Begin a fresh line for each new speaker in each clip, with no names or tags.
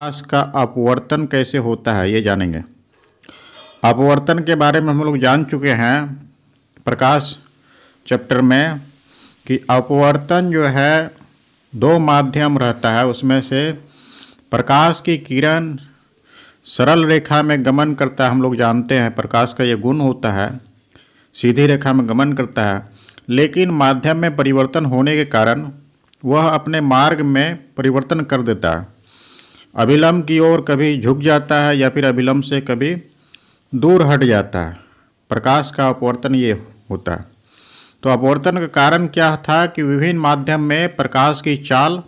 प्रकाश का अपवर्तन कैसे होता है ये जानेंगे। अपवर्तन के बारे में हम लोग जान चुके हैं प्रकाश चैप्टर में कि अपवर्तन जो है दो माध्यम रहता है, उसमें से प्रकाश की किरण सरल रेखा में गमन करता है। हम लोग जानते हैं प्रकाश का ये गुण होता है, सीधी रेखा में गमन करता है, लेकिन माध्यम में परिवर्तन होने के कारण वह अपने मार्ग में परिवर्तन कर देता है। अभिलंब की ओर कभी झुक जाता है या फिर अभिलंब से कभी दूर हट जाता है। प्रकाश का अपवर्तन ये होता है। तो अपवर्तन का कारण क्या था कि विभिन्न माध्यम में प्रकाश की चाल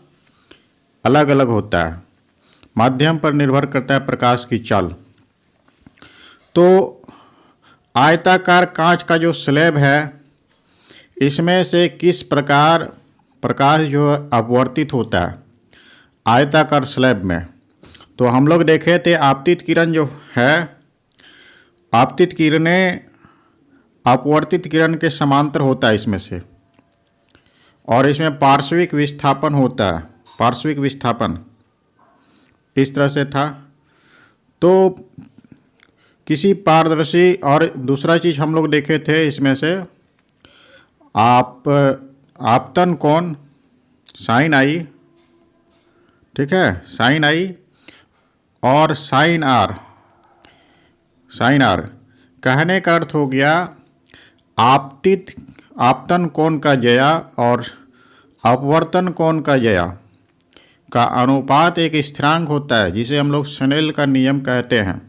अलग अलग होता है। माध्यम पर निर्भर करता है प्रकाश की चाल। तो आयताकार कांच का जो स्लैब है, इसमें से किस प्रकार प्रकाश जो अपवर्तित होता है आयताकार स्लैब में। तो हम लोग देखे थे आपतित किरण जो है, आपतित किरणें अपवर्तित किरण के समांतर होता है इसमें से, और इसमें पार्श्विक विस्थापन होता है। पार्श्विक विस्थापन इस तरह से था। तो किसी पारदर्शी, और दूसरा चीज़ हम लोग देखे थे इसमें से आपतन कोण साइन आई, ठीक है, साइन आई और साइन आर। साइन आर कहने का अर्थ हो गया आपतन कोण का जया और अपवर्तन कोण का जया का अनुपात एक स्थिरांक होता है, जिसे हम लोग स्नेल का नियम कहते हैं।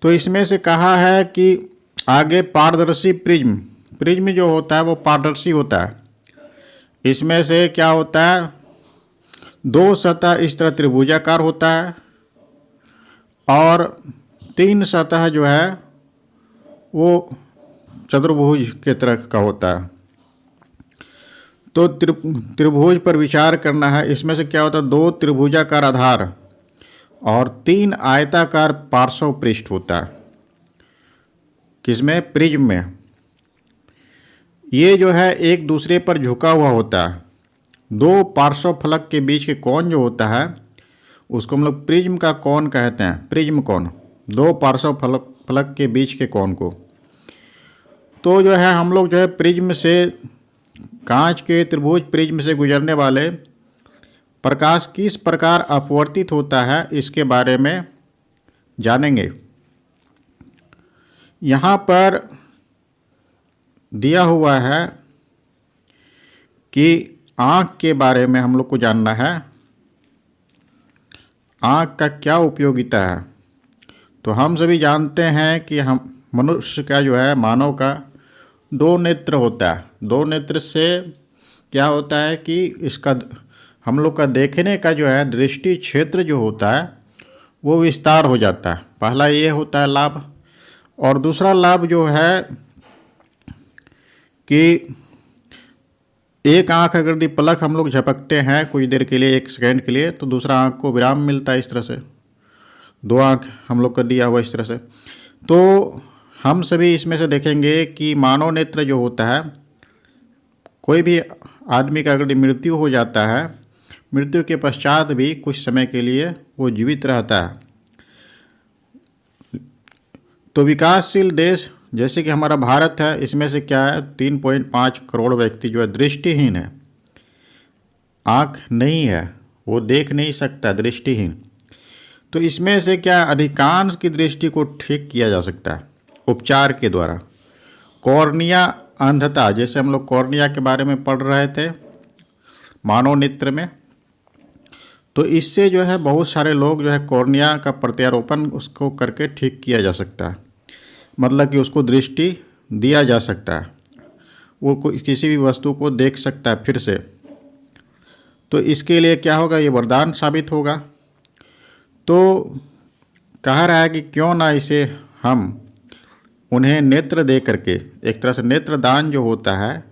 तो इसमें से कहा है कि आगे पारदर्शी प्रिज्म जो होता है वो पारदर्शी होता है। इसमें से क्या होता है, दो सतह इस तरह त्रिभुजाकार होता है और तीन सतह जो है वो चतुर्भुज के तरह का होता है। तो त्रिभुज पर विचार करना है। इसमें से क्या होता है, दो त्रिभुजाकार आधार और तीन आयताकार पार्श्व पृष्ठ होता है। किसमें? प्रिज्म में। ये जो है एक दूसरे पर झुका हुआ होता है। दो पार्श्व फलक के बीच के कोण जो होता है उसको हम लोग प्रिज्म का कोण कहते हैं। प्रिज्म कोण, दो पार्श्व फलक के बीच के कोण को। तो जो है हम लोग जो है प्रिज्म से, कांच के त्रिभुज प्रिज्म से गुजरने वाले प्रकाश किस प्रकार अपवर्तित होता है इसके बारे में जानेंगे। यहाँ पर दिया हुआ है कि आँख के बारे में हम लोग को जानना है। आँख का क्या उपयोगिता है। तो हम सभी जानते हैं कि हम मनुष्य का जो है, मानव का दो नेत्र होता है। दो नेत्र से क्या होता है कि इसका हम लोग का देखने का जो है दृष्टि क्षेत्र जो होता है वो विस्तार हो जाता है। पहला ये होता है लाभ। और दूसरा लाभ जो है कि एक आँख अगर यदि पलक हम लोग झपकते हैं कुछ देर के लिए, एक सेकंड के लिए, तो दूसरा आँख को विराम मिलता है। इस तरह से दो आँख हम लोग का दिया हुआ इस तरह से। तो हम सभी इसमें से देखेंगे कि मानव नेत्र जो होता है, कोई भी आदमी का अगर मृत्यु हो जाता है, मृत्यु के पश्चात भी कुछ समय के लिए वो जीवित रहता है। तो विकासशील देश जैसे कि हमारा भारत है, इसमें से क्या है, 3.5 करोड़ व्यक्ति जो है दृष्टिहीन है। आँख नहीं है, वो देख नहीं सकता, दृष्टिहीन। तो इसमें से क्या, अधिकांश की दृष्टि को ठीक किया जा सकता है उपचार के द्वारा। कॉर्निया अंधता, जैसे हम लोग कॉर्निया के बारे में पढ़ रहे थे मानव नेत्र में, तो इससे जो है बहुत सारे लोग जो है कॉर्निया का प्रत्यारोपण उसको करके ठीक किया जा सकता है। मतलब कि उसको दृष्टि दिया जा सकता है, वो किसी भी वस्तु को देख सकता है फिर से। तो इसके लिए क्या होगा, ये वरदान साबित होगा। तो कह रहा है कि क्यों ना इसे हम उन्हें नेत्र दे करके, एक तरह से नेत्रदान जो होता है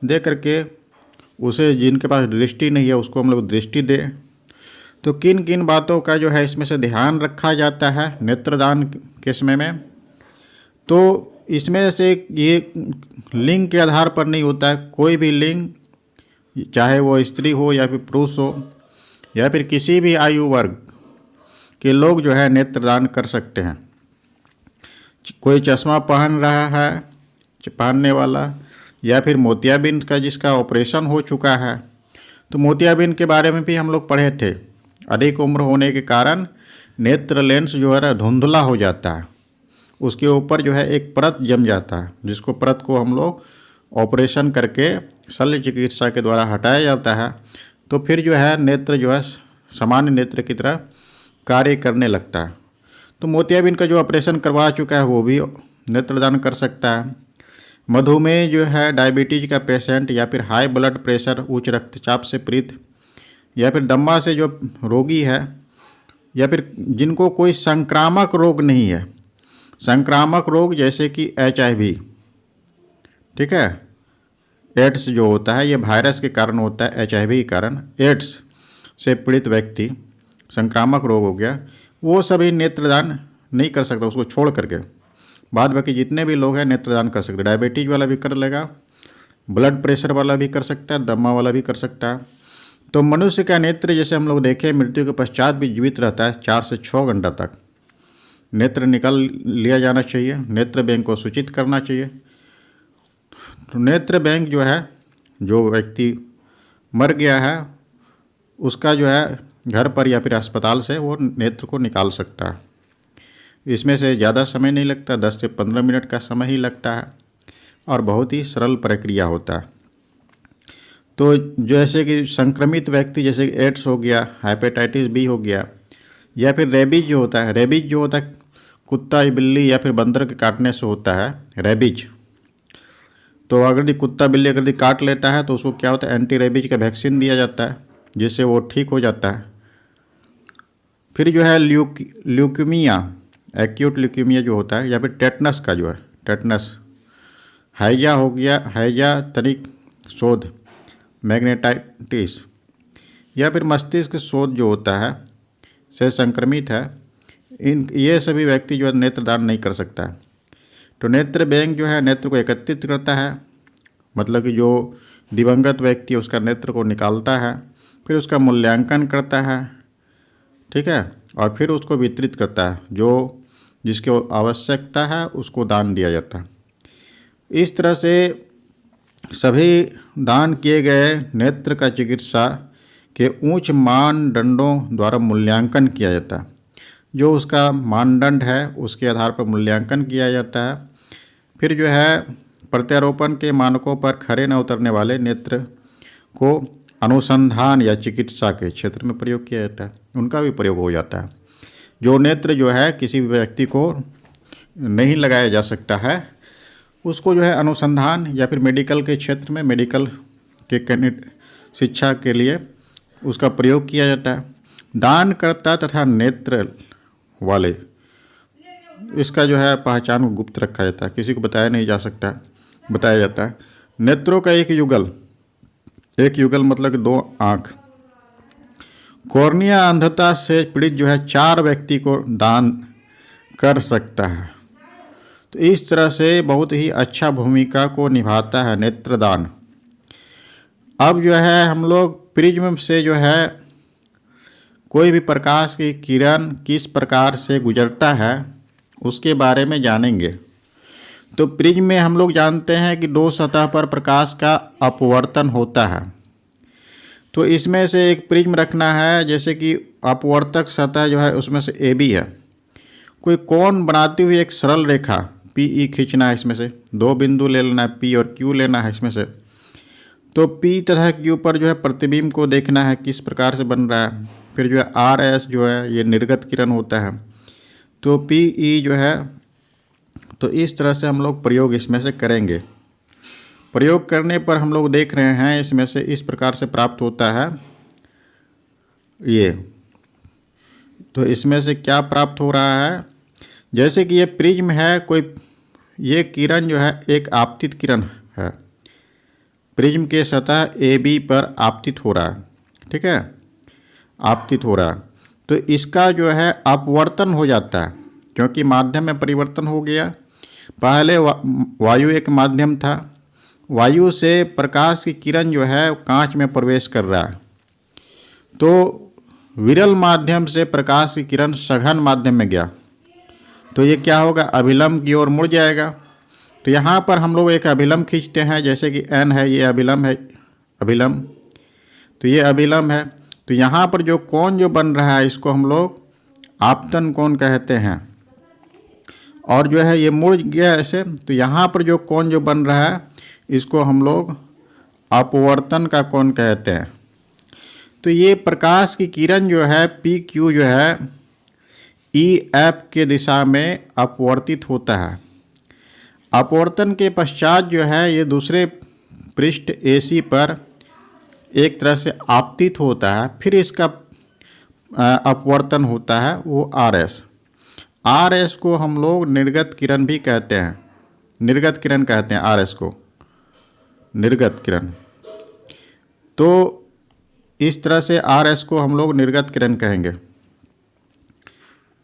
दे करके, उसे जिनके पास दृष्टि नहीं है उसको हम लोग दृष्टि दें। तो किन किन बातों का जो है इसमें से ध्यान रखा जाता है नेत्रदान के समय में। तो इसमें से ये लिंग के आधार पर नहीं होता है। कोई भी लिंग, चाहे वो स्त्री हो या फिर पुरुष हो, या फिर किसी भी आयु वर्ग के लोग जो है नेत्रदान कर सकते हैं। कोई चश्मा पहन रहा है, पहनने वाला, या फिर मोतियाबिंद का जिसका ऑपरेशन हो चुका है। तो मोतियाबिंद के बारे में भी हम लोग पढ़े थे। अधिक उम्र होने के कारण नेत्र लेंस जो है धुंधला हो जाता है, उसके ऊपर जो है एक परत जम जाता है, जिसको परत को हम लोग ऑपरेशन करके शल्य चिकित्सा के द्वारा हटाया जाता है। तो फिर जो है नेत्र जो है सामान्य नेत्र की तरह कार्य करने लगता है। तो मोतियाबिंद का जो ऑपरेशन करवा चुका है वो भी नेत्रदान कर सकता है। मधुमेह जो है, डायबिटीज का पेशेंट, या फिर हाई ब्लड प्रेशर, उच्च रक्तचाप से पीड़ित, या फिर दमा से जो रोगी है, या फिर जिनको कोई संक्रामक रोग नहीं है, संक्रामक रोग जैसे कि HIV, ठीक है, एड्स जो होता है ये वायरस के कारण होता है, HIV के कारण एड्स से पीड़ित व्यक्ति, संक्रामक रोग हो गया, वो सभी नेत्रदान नहीं कर सकता, उसको छोड़ करके बाद बाकी जितने भी लोग हैं नेत्रदान कर सकते। डायबिटीज वाला भी कर लेगा, ब्लड प्रेशर वाला भी कर सकता है, दमा वाला भी कर सकता है। तो मनुष्य का नेत्र जैसे हम लोग देखें मृत्यु के पश्चात भी जीवित रहता है 4 से 6 घंटा तक। नेत्र निकाल लिया जाना चाहिए, नेत्र बैंक को सूचित करना चाहिए। तो नेत्र बैंक जो है, जो व्यक्ति मर गया है उसका जो है घर पर या फिर अस्पताल से वो नेत्र को निकाल सकता है। इसमें से ज़्यादा समय नहीं लगता, 10 से 15 मिनट का समय ही लगता है और बहुत ही सरल प्रक्रिया होता है। तो जैसे कि संक्रमित व्यक्ति, जैसे कि एड्स हो गया, हेपेटाइटिस बी हो गया, या फिर रेबीज जो होता है, रेबीज जो होता है कुत्ता, बिल्ली या फिर बंदर के काटने से होता है रेबीज। तो अगर यदि कुत्ता बिल्ली अगर यदि काट लेता है तो उसको क्या होता है, एंटी रेबीज का वैक्सीन दिया जाता है, जिससे वो ठीक हो जाता है। फिर जो है ल्यूकीमिया, एक्यूट ल्यूकीमिया जो होता है, या फिर टेटनस का जो है, टेटनस, हैजा हो गया, हैजा तनिक शोध, मैग्नेटाइटिस, या फिर मस्तिष्क शोध जो होता है से संक्रमित है, ये सभी व्यक्ति जो है नेत्रदान नहीं कर सकता है। तो नेत्र बैंक जो है नेत्र को एकत्रित करता है, मतलब कि जो दिवंगत व्यक्ति है उसका नेत्र को निकालता है, फिर उसका मूल्यांकन करता है, ठीक है, और फिर उसको वितरित करता है, जो जिसकी आवश्यकता है उसको दान दिया जाता है। इस तरह से सभी दान किए गए नेत्र का चिकित्सा के उच्च मानदंडों द्वारा मूल्यांकन किया जाता है। जो उसका मानदंड है उसके आधार पर मूल्यांकन किया जाता है। फिर जो है प्रत्यारोपण के मानकों पर खरे न उतरने वाले नेत्र को अनुसंधान या चिकित्सा के क्षेत्र में प्रयोग किया जाता है, उनका भी प्रयोग हो जाता है। जो नेत्र जो है किसी भी व्यक्ति को नहीं लगाया जा सकता है उसको जो है अनुसंधान या फिर मेडिकल के क्षेत्र में, मेडिकल के शिक्षा के लिए उसका प्रयोग किया जाता है। दानकर्ता तथा नेत्र वाले, इसका जो है पहचान गुप्त रखा जाता है, किसी को बताया नहीं जा सकता, बताया जाता है। नेत्रों का एक युगल मतलब 2 आँख, कॉर्निया अंधता से पीड़ित जो है 4 व्यक्ति को दान कर सकता है। तो इस तरह से बहुत ही अच्छा भूमिका को निभाता है नेत्रदान। अब जो है हम लोग प्रिज्म से जो है कोई भी प्रकाश की किरण किस प्रकार से गुजरता है उसके बारे में जानेंगे। तो प्रिज्म में हम लोग जानते हैं कि 2 सतह पर प्रकाश का अपवर्तन होता है। तो इसमें से एक प्रिज्म रखना है, जैसे कि अपवर्तक सतह जो है उसमें से AB है, कोई कोण बनाती हुई एक सरल रेखा PE खींचना है, इसमें से 2 बिंदु ले लेना है, P और Q लेना है इसमें से। तो P तथा Q पर जो है प्रतिबिंब को देखना है किस प्रकार से बन रहा है। फिर जो है RS जो है ये निर्गत किरण होता है। तो PE जो है, तो इस तरह से हम लोग प्रयोग इसमें से करेंगे। प्रयोग करने पर हम लोग देख रहे हैं इसमें से इस प्रकार से प्राप्त होता है ये। तो इसमें से क्या प्राप्त हो रहा है, जैसे कि ये प्रिज्म है, कोई ये किरण जो है एक आपतित किरण है, प्रिज्म के सतह AB पर आपतित हो रहा है, ठीक है, आपतित हो रहा है। तो इसका जो है अपवर्तन हो जाता है क्योंकि माध्यम में परिवर्तन हो गया। पहले वायु एक माध्यम था, वायु से प्रकाश की किरण जो है कांच में प्रवेश कर रहा है। तो विरल माध्यम से प्रकाश की किरण सघन माध्यम में गया तो ये क्या होगा, अभिलंब की ओर मुड़ जाएगा। तो यहाँ पर हम लोग एक अभिलंब खींचते हैं, जैसे कि n है, ये अभिलंब है, अभिलंब, तो ये अभिलंब है। तो यहाँ पर जो कोण जो बन रहा है इसको हम लोग आपतन कोण कहते हैं। और जो है ये मुड़ गया ऐसे, तो यहाँ पर जो कोण जो बन रहा है इसको हम लोग अपवर्तन का कोण कहते हैं। तो ये प्रकाश की किरण जो है पी क्यू जो है ई एफ के दिशा में अपवर्तित होता है। अपवर्तन के पश्चात जो है ये दूसरे पृष्ठ AC पर एक तरह से आपतित होता है, फिर इसका अपवर्तन होता है वो RS को हम लोग निर्गत किरण भी कहते हैं, निर्गत किरण कहते हैं RS को, निर्गत किरण। तो इस तरह से RS को हम लोग निर्गत किरण कहेंगे,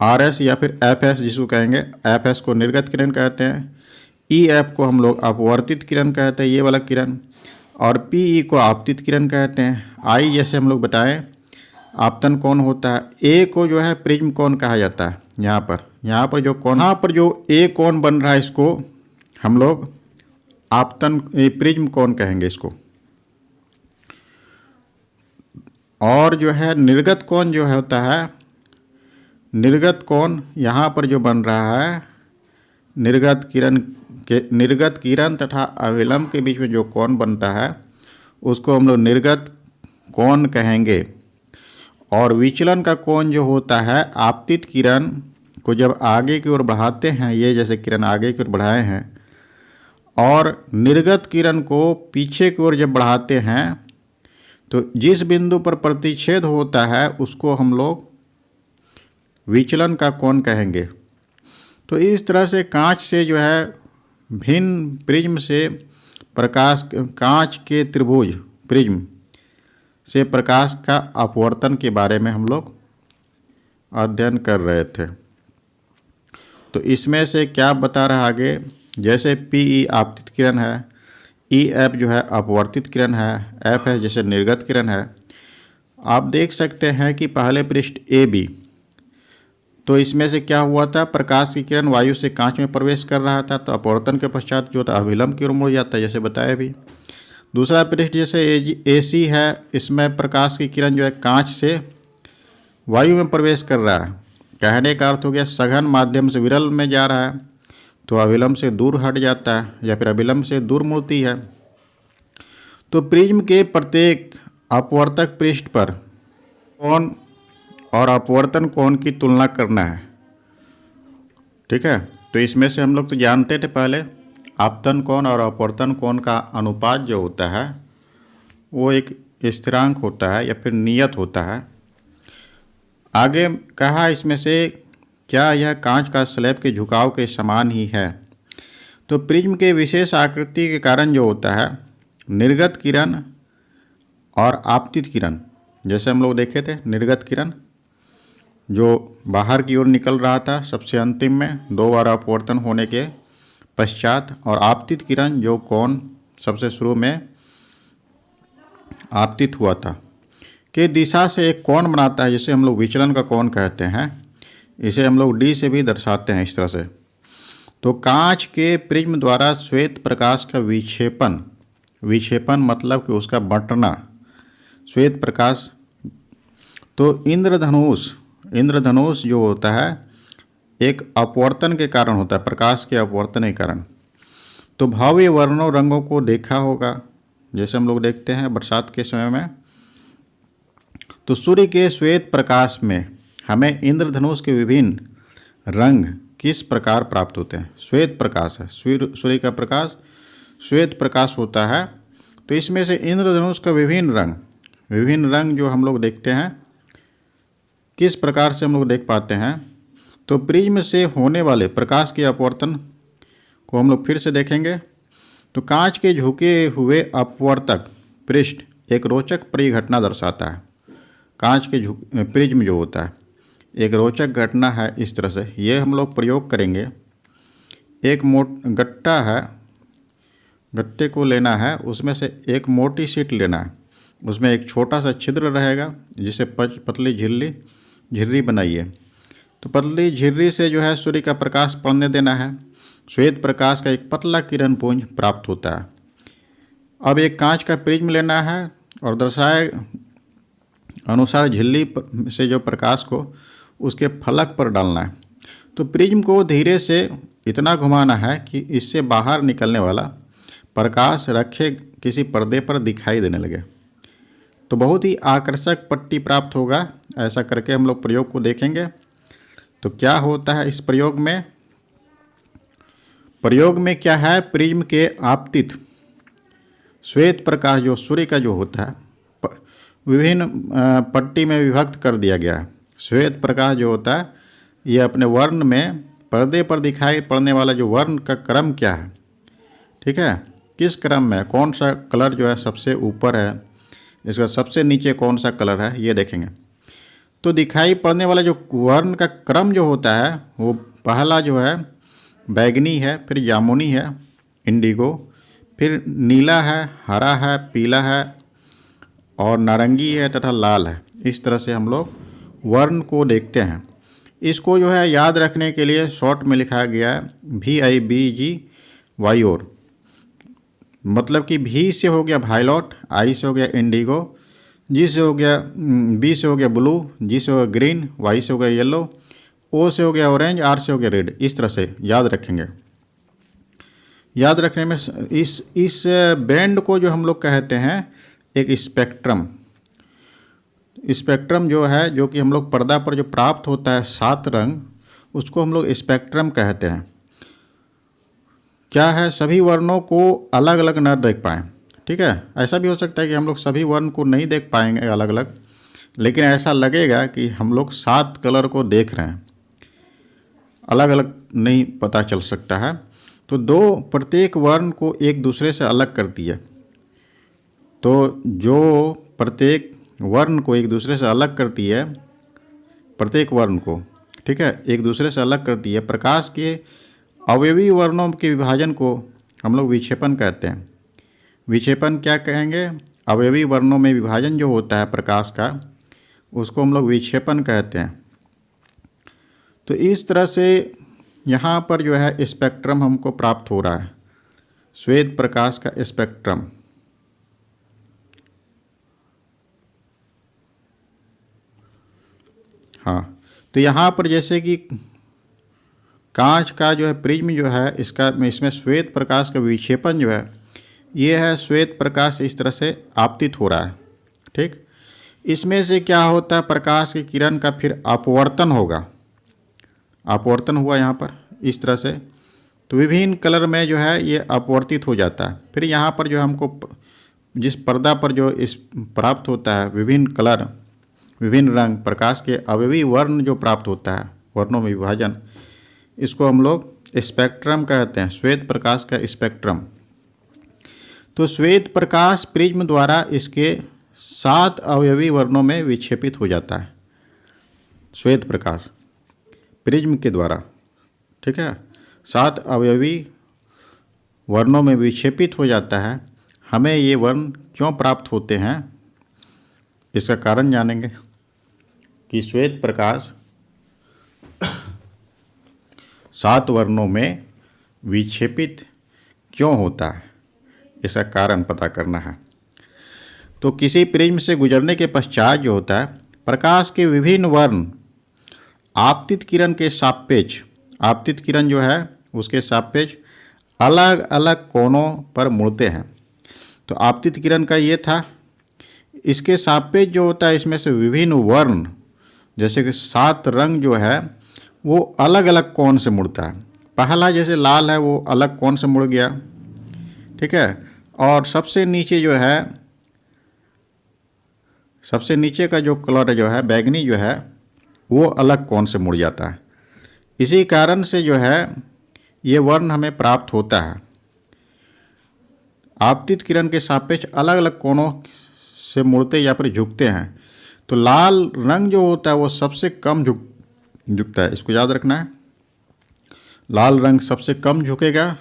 RS या फिर FS जिसको कहेंगे, FS को निर्गत किरण कहते हैं, EF को हम लोग अपवर्तित किरण कहते हैं, ये वाला किरण, और PE को आपतित किरण कहते हैं। I जैसे हम लोग बताएं आपतन कोण होता है। A को जो है प्रिज्म कोण कहा जाता है। यहाँ पर जो कोण, यहाँ पर जो A कोण बन रहा है इसको हम लोग आपतन प्रिज्म कोण कहेंगे इसको। और जो है निर्गत कोण जो होता है, निर्गत कोण यहाँ पर जो बन रहा है, निर्गत किरण तथा अभिलंब के बीच में जो कोण बनता है उसको हम लोग निर्गत कोण कहेंगे। और विचलन का कोण जो होता है, आपतित किरण को जब आगे की ओर बढ़ाते हैं, ये जैसे किरण आगे की ओर बढ़ाए हैं, और निर्गत किरण को पीछे की ओर जब बढ़ाते हैं तो जिस बिंदु पर प्रतिच्छेद होता है उसको हम लोग विचलन का कोण कहेंगे। तो इस तरह से कांच से जो है भिन्न प्रिज्म से प्रकाश, कांच के त्रिभुज प्रिज्म से प्रकाश का अपवर्तन के बारे में हम लोग अध्ययन कर रहे थे। तो इसमें से क्या बता रहा आगे, जैसे PE आपतित किरण है, EF जो है अपवर्तित किरण है, FS जैसे निर्गत किरण है। आप देख सकते हैं कि पहले पृष्ठ AB, तो इसमें से क्या हुआ था, प्रकाश की किरण वायु से कांच में प्रवेश कर रहा था, तो अपवर्तन के पश्चात जो था अभिलंब की ओर मुड़ जाता है, जैसे बताया भी। दूसरा पृष्ठ जैसे AC है, इसमें प्रकाश की किरण जो है कांच से वायु में प्रवेश कर रहा है, कहने का अर्थ हो गया सघन माध्यम से विरल में जा रहा है, तो अभिलंब से दूर हट जाता है या फिर अभिलंब से दूर मुड़ती है। तो प्रिज्म के प्रत्येक अपवर्तक पृष्ठ पर कोण और अपवर्तन कोण की तुलना करना है, ठीक है। तो इसमें से हम लोग तो जानते थे पहले, आपतन कोण और अपवर्तन कोण का अनुपात जो होता है वो एक स्थिरांक होता है या फिर नियत होता है। आगे कहा इसमें से क्या यह कांच का स्लैब के झुकाव के समान ही है। तो प्रिज्म के विशेष आकृति के कारण जो होता है, निर्गत किरण और आपतित किरण, जैसे हम लोग देखे थे, निर्गत किरण जो बाहर की ओर निकल रहा था सबसे अंतिम में 2 बार अपवर्तन होने के पश्चात, और आपतित किरण जो कोण सबसे शुरू में आपतित हुआ था के दिशा से एक कोण बनाता है, जिसे हम लोग विचलन का कोण कहते हैं। इसे हम लोग D से भी दर्शाते हैं इस तरह से। तो कांच के प्रिज्म द्वारा श्वेत प्रकाश का विक्षेपण, विक्षेपण मतलब कि उसका बंटना, श्वेत प्रकाश। तो इंद्रधनुष जो होता है एक अपवर्तन के कारण होता है, प्रकाश के अपवर्तन के कारण। तो भव्य वर्णों रंगों को देखा होगा, जैसे हम लोग देखते हैं बरसात के समय में। तो सूर्य के श्वेत प्रकाश में हमें इंद्रधनुष के विभिन्न रंग किस प्रकार प्राप्त होते हैं। श्वेत प्रकाश है, सूर्य का प्रकाश श्वेत प्रकाश होता है। तो इसमें से इंद्रधनुष का विभिन्न रंग जो हम लोग देखते हैं, किस प्रकार से हम लोग देख पाते हैं। तो प्रिज्म से होने वाले प्रकाश के अपवर्तन को हम लोग फिर से देखेंगे। तो कांच के झुके हुए अपवर्तक पृष्ठ एक रोचक परिघटना दर्शाता है। कांच के प्रिज्म जो होता है एक रोचक घटना है इस तरह से। ये हम लोग प्रयोग करेंगे। एक गट्टा है, गट्टे को लेना है, उसमें से एक मोटी शीट लेना है, उसमें एक छोटा सा छिद्र रहेगा जिसे पतली झिर्री बनाइए। तो पतली झिर्री से जो है सूर्य का प्रकाश पड़ने देना है। श्वेत प्रकाश का एक पतला किरण पुंज प्राप्त होता है। अब एक कांच का प्रिज्म लेना है और दर्शाए अनुसार झिल्ली से जो प्रकाश को उसके फलक पर डालना है। तो प्रिज्म को धीरे से इतना घुमाना है कि इससे बाहर निकलने वाला प्रकाश रखे किसी पर्दे पर दिखाई देने लगे। तो बहुत ही आकर्षक पट्टी प्राप्त होगा। ऐसा करके हम लोग प्रयोग को देखेंगे। तो क्या होता है इस प्रयोग में? प्रयोग में क्या है, प्रिज्म के आपतित श्वेत प्रकाश जो सूर्य का जो होता है विभिन्न पट्टी में विभक्त कर दिया गया है। श्वेत प्रकाश जो होता है ये अपने वर्ण में पर्दे पर दिखाई पड़ने वाला जो वर्ण का क्रम क्या है, ठीक है, किस क्रम में कौन सा कलर जो है सबसे ऊपर है, इसका सबसे नीचे कौन सा कलर है, ये देखेंगे। तो दिखाई पड़ने वाला जो वर्ण का क्रम जो होता है वो पहला जो है बैगनी है, फिर जामुनी है, इंडिगो, फिर नीला है, हरा है, पीला है और नारंगी है तथा लाल है। इस तरह से हम लोग वर्ण को देखते हैं। इसको जो है याद रखने के लिए शॉर्ट में लिखा गया है VIBG वायोर। मतलब कि V से हो गया वायलट, I से हो गया इंडिगो, G से हो गया B से हो गया ब्लू, G से हो गया ग्रीन, Y से हो गया येलो, O से हो गया ऑरेंज, R से हो गया रेड। इस तरह से याद रखेंगे। याद रखने में इस बैंड को जो हम लोग कहते हैं एक स्पेक्ट्रम। स्पेक्ट्रम जो है जो कि हम लोग पर्दा पर जो प्राप्त होता है 7 रंग, उसको हम लोग स्पेक्ट्रम कहते हैं। क्या है, सभी वर्णों को अलग अलग न देख पाएँ, ठीक है। ऐसा भी हो सकता है कि हम लोग सभी वर्ण को नहीं देख पाएंगे अलग अलग, लेकिन ऐसा लगेगा कि हम लोग 7 कलर को देख रहे हैं, अलग अलग नहीं पता चल सकता है। तो प्रत्येक वर्ण को एक दूसरे से अलग करती है। तो जो प्रत्येक वर्ण को एक दूसरे से अलग करती है, प्रत्येक वर्ण को, ठीक है, एक दूसरे से अलग करती है। प्रकाश के अवयवी वर्णों के विभाजन को हम लोग विक्षेपण कहते हैं। विक्षेपण क्या कहेंगे? अवयवी वर्णों में विभाजन जो होता है प्रकाश का, उसको हम लोग विक्षेपण कहते हैं। तो इस तरह से यहाँ पर जो है स्पेक्ट्रम हमको प्राप्त हो रहा है, श्वेत प्रकाश का स्पेक्ट्रम। हाँ, तो यहाँ पर जैसे कि कांच का जो है प्रिज्म जो है इसमें श्वेत प्रकाश का विक्षेपण जो है ये है, श्वेत प्रकाश इस तरह से आपतित हो रहा है, ठीक। इसमें से क्या होता है, प्रकाश की किरण का फिर अपवर्तन होगा। अपवर्तन हुआ यहाँ पर इस तरह से, तो विभिन्न कलर में जो है ये अपवर्तित हो जाता है। फिर यहाँ पर जो हमको जिस पर्दा पर जो इस प्राप्त होता है विभिन्न कलर, विभिन्न रंग, प्रकाश के अवयवी वर्ण जो प्राप्त होता है, वर्णों में विभाजन, इसको हम लोग स्पेक्ट्रम कहते हैं, श्वेत प्रकाश का स्पेक्ट्रम। तो श्वेत प्रकाश प्रिज्म द्वारा इसके 7 अवयवी वर्णों में विक्षेपित हो जाता है। श्वेत प्रकाश प्रिज्म के द्वारा, ठीक है, 7 अवयवी वर्णों में विक्षेपित हो जाता है। हमें ये वर्ण क्यों प्राप्त होते हैं, इसका कारण जानेंगे कि श्वेत प्रकाश 7 वर्णों में विक्षेपित क्यों होता है, इसका कारण पता करना है। तो किसी प्रिज्म से गुजरने के पश्चात जो होता है, प्रकाश के विभिन्न वर्ण आपतित किरण के सापेक्ष, आपतित किरण जो है उसके सापेक्ष अलग अलग कोणों पर मुड़ते हैं। तो आपतित किरण का ये था, इसके सापेक्ष जो होता है इसमें से विभिन्न वर्ण जैसे कि 7 रंग जो है वो अलग अलग कोण से मुड़ता है। पहला जैसे लाल है वो अलग कोण से मुड़ गया, ठीक है, और सबसे नीचे जो है, सबसे नीचे का जो कलर जो है बैगनी जो है वो अलग कोण से मुड़ जाता है। इसी कारण से जो है ये वर्ण हमें प्राप्त होता है। आपतित किरण के सापेक्ष अलग अलग कोणों से मुड़ते या फिर झुकते हैं। तो लाल रंग जो होता है वो सबसे कम झुकता है, इसको याद रखना है। लाल रंग सबसे कम झुकेगा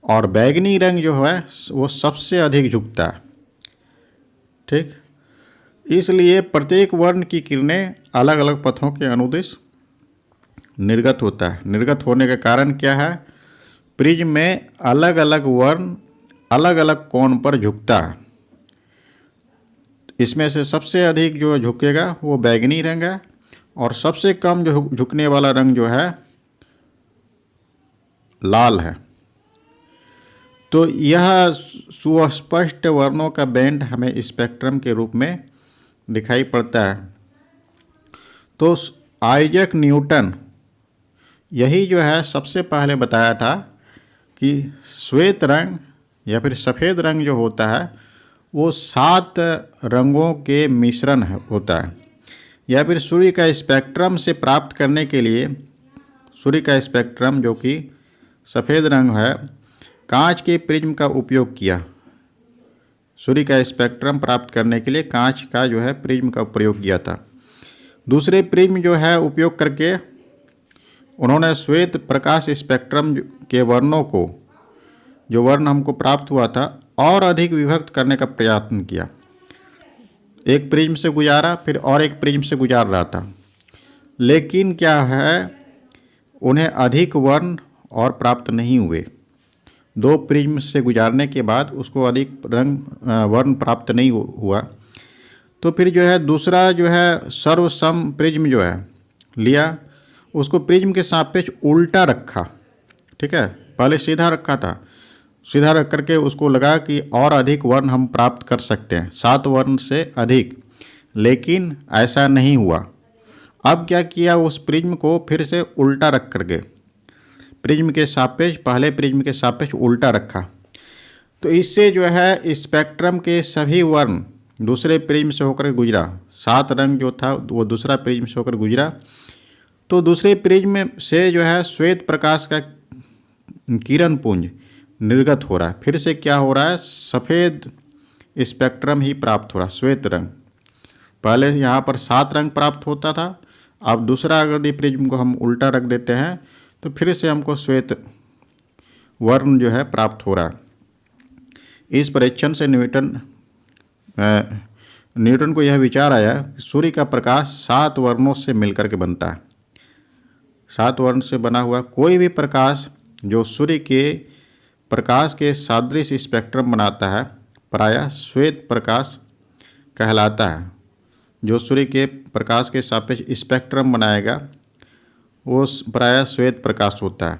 और बैगनी रंग जो है वो सबसे अधिक झुकता है, ठीक। इसलिए प्रत्येक वर्ण की किरणें अलग अलग पथों के अनुदिश निर्गत होता है। निर्गत होने का कारण क्या है? प्रिज्म में अलग अलग वर्ण अलग अलग कोण पर झुकता है। इसमें से सबसे अधिक जो झुकेगा वो बैंगनी रंग है और सबसे कम जो झुकने वाला रंग जो है लाल है। तो यह सुस्पष्ट वर्णों का बैंड हमें स्पेक्ट्रम के रूप में दिखाई पड़ता है। तो आइजैक न्यूटन यही जो है सबसे पहले बताया था कि श्वेत रंग या फिर सफ़ेद रंग जो होता है वो 7 रंगों के मिश्रण होता है। या फिर सूर्य का स्पेक्ट्रम से प्राप्त करने के लिए सूर्य का स्पेक्ट्रम जो कि सफ़ेद रंग है, कांच के प्रिज्म का उपयोग किया। सूर्य का स्पेक्ट्रम प्राप्त करने के लिए कांच का जो है प्रिज्म का प्रयोग किया था। दूसरे प्रिज्म जो है उपयोग करके उन्होंने श्वेत प्रकाश स्पेक्ट्रम के वर्णों को, जो वर्ण हमको प्राप्त हुआ था, और अधिक विभक्त करने का प्रयत्न किया। एक प्रिज्म से गुजारा, फिर और एक प्रिज्म से गुजार रहा था, लेकिन क्या है, उन्हें अधिक वर्ण और प्राप्त नहीं हुए। 2 प्रिज्म से गुजारने के बाद उसको अधिक वर्ण प्राप्त नहीं हुआ। तो फिर जो है दूसरा जो है सर्वसम प्रिज्म जो है लिया, उसको प्रिज्म के सापेक्ष उल्टा रखा। ठीक है, पहले सीधा रखा था, सीधा रख करके उसको लगा कि और अधिक वर्ण हम प्राप्त कर सकते हैं, 7 वर्ण से अधिक, लेकिन ऐसा नहीं हुआ। अब क्या किया, उस प्रिज्म को फिर से उल्टा रख करके प्रिज्म के सापेक्ष, पहले प्रिज्म के सापेक्ष उल्टा रखा। तो इससे जो है स्पेक्ट्रम के सभी वर्ण दूसरे प्रिज्म से होकर गुजरा। 7 रंग जो था वो दूसरा प्रिज्म से होकर गुजरा। तो दूसरे प्रिज्म से जो है श्वेत प्रकाश का किरण पुंज निर्गत हो रहा है। फिर से क्या हो रहा है, सफ़ेद स्पेक्ट्रम ही प्राप्त हो रहा है, श्वेत रंग। पहले यहाँ पर 7 रंग प्राप्त होता था, अब दूसरा अगर यदि प्रिज्म को हम उल्टा रख देते हैं तो फिर से हमको श्वेत वर्ण जो है प्राप्त हो रहा है। इस परीक्षण से न्यूटन को यह विचार आया कि सूर्य का प्रकाश 7 वर्णों से मिलकर के बनता है। 7 वर्ण से बना हुआ कोई भी प्रकाश जो सूर्य के प्रकाश के सादृश स्पेक्ट्रम बनाता है प्रायः श्वेत प्रकाश कहलाता है। जो सूर्य के प्रकाश के सापेक्ष स्पेक्ट्रम बनाएगा वो प्रायः श्वेत प्रकाश होता है।